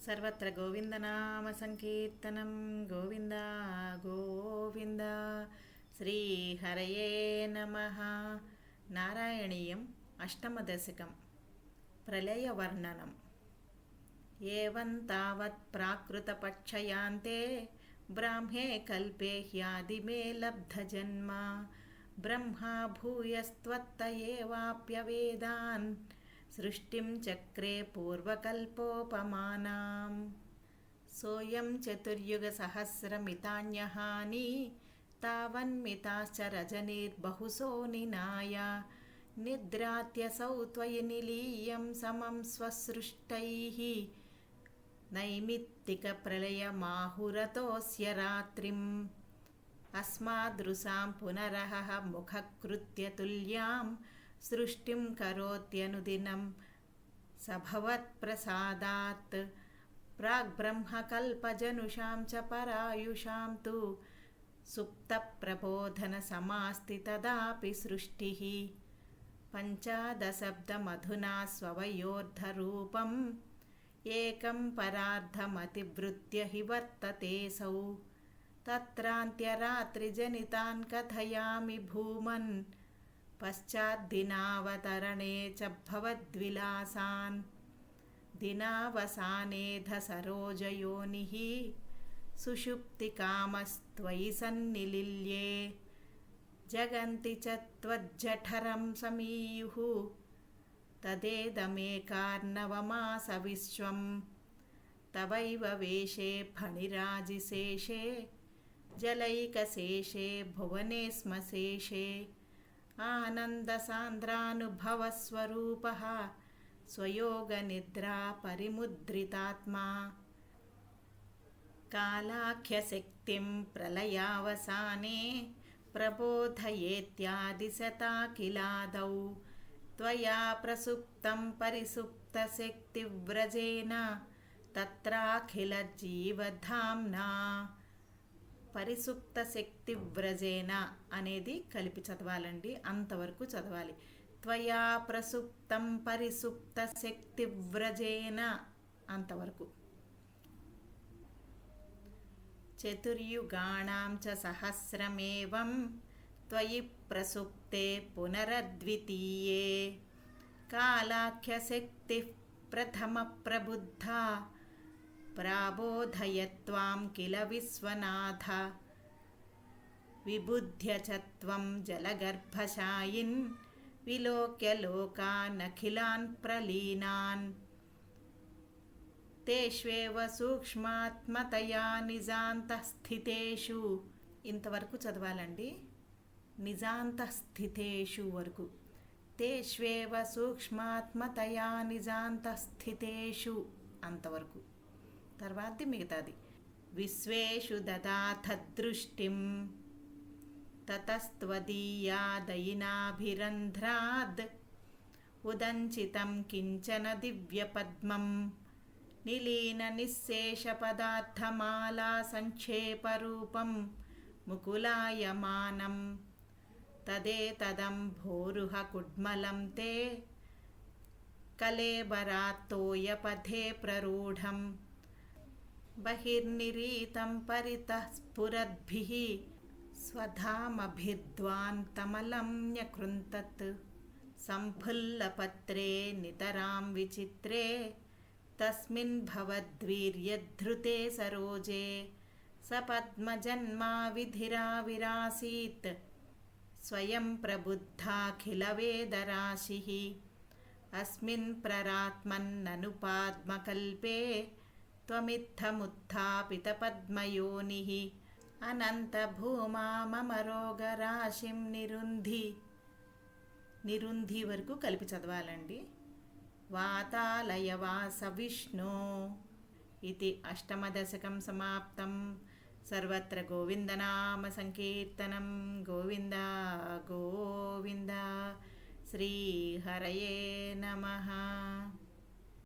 సర్వత్ర గోవిందనామ సంకీర్తనం గోవింద గోవింద. శ్రీహరయే నమః. నారాయణీయం అష్టమ దశకం. ప్రళయవర్ణనం. ఏవం తావత్ ప్రాకృతపక్షయాంతే బ్రాహ్మే కల్పే హ్యాదిమే లబ్ధజన్మ బ్రహ్మా భూయస్త్వత్త ఏవాప్యవేదాన్ సృష్టిం చక్రే పూర్వకల్పోపమానాం. సోయం చతుర్యుగసహస్రమితాన్యహాని తావన్మితాశ్చ రజనీర్బహుశో నినాయ నిద్రాత్యసౌ త్వయి నిలీయం సమం స్వసృష్టైః నైమిత్తికప్రళయమాహురతోస్య రాత్రిం అస్మాదృశాం పునరహః ముఖకృత్య తుల్యాం సృష్టిం కరోత్యనుదినం సభవత్ప్రసాదాత్ ప్రాగ్బ్రహ్మకల్పజనుషాం చ పరాయుషాం తు సుప్తప్రబోధనసమాస్తి తదాపి సృష్టిః. పంచాదశబ్దమధునా స్వవయోర్ధరూపం ఏకం పరార్ధమతివృత్య హి వర్తతేऽసౌ తత్రాంత్యరాత్రిజనితాన్ కథయామి భూమన్ పశ్చాద్దినావతరణే చ భవద్విలాసాన్. దినావసానేధ సరోజయోనిః సుషుప్తికామస్త్వయి సన్నిలిల్యే జగంతి చ త్వజ్జఠరం సమీయుః తదేదమేకార్ణవమాస విశ్వం తవైవ వేషే ఫణిరాజిశేషే జలైకశేషే భువనేస్మశేషే ఆనందసాంద్రానుభవస్వరూపః స్వయోగనిద్రా పరిముద్రితాత్మా. కాలాఖ్యశక్తిం ప్రళయావసానే ప్రబోధయేత్యాదిశతాకిలాదౌ త్వయా ప్రసుప్తం పరిసుప్తశక్తివ్రజేన తత్రాఖిలజీవధామ్నా. పరిసుప్త శక్తి వ్రజేన అనేది కలిపి చదవాలండి, అంతవరకు చదవాలి. త్వయా ప్రసుప్తం పరిసుప్త శక్తి వ్రజేన అంతవరకు. చతుర్యుగాణాం చ సహస్రమేవం త్వయి ప్రసుప్తే పునరద్వితీయే కాలాఖ్యశక్తిః ప్రథమ ప్రబుద్ధా ప్రాబోధయత్వాం కిల విశ్వనాథ. విబుధ్య చ త్వం జలగర్భశాయిన్ విలోక్య లోకానఖిలాన్ ప్రలీనాన్ తేష్వేవ సూక్ష్మాత్మతయా నిజాంతఃస్థితేషు. ఇంతవరకు చదవాలండి, నిజాంతఃస్థితేషు వరకు. తేష్వేవ సూక్ష్మాత్మతయా నిజాంతఃస్థితేషు అంతవరకు. తర్వాతది మిగతాది. విశ్వేషు దదాథ దృష్టిం తతస్త్వదీయాదయినాభిరంధ్రాద్ ఉదంచితం కించన దివ్యపద్మం నిలీన నిశ్శేషపదార్థమాలా సంక్షేపరూపం ముకులాయమానం తదేతదంభోరుహ కుడ్మలం తే కలేబరాత్తోయపథే ప్రరూఢం బహిర్నిరీతం పరితః స్ఫురద్భిః స్వధామభిర్ధ్వాంతమలం న్యకృంతత్. సంఫుల్లపత్రే నితరాం విచిత్రే తస్మిన్ భవద్వీర్యధృతే సరోజే సపద్మజన్మా విధిరావిరాసీత్ స్వయం ప్రబుద్ధాఖిలవేదరాశిః. అస్మిన్ ప్రరాత్మన్ననుపాద్మకల్పే త్వమిత్తముత్థాపితపద్మయోనిః అనంతభూమా మమ రోగరాశిం నిరుంధి. నిరుంధి వరకు కలిపి చదవాలండి. వాతాలయవాస విష్ణో. ఇది అష్టమదశకం సమాప్తం. సర్వత్ర గోవిందనామ సంకీర్తనం గోవింద గోవింద. శ్రీహరయే నమః.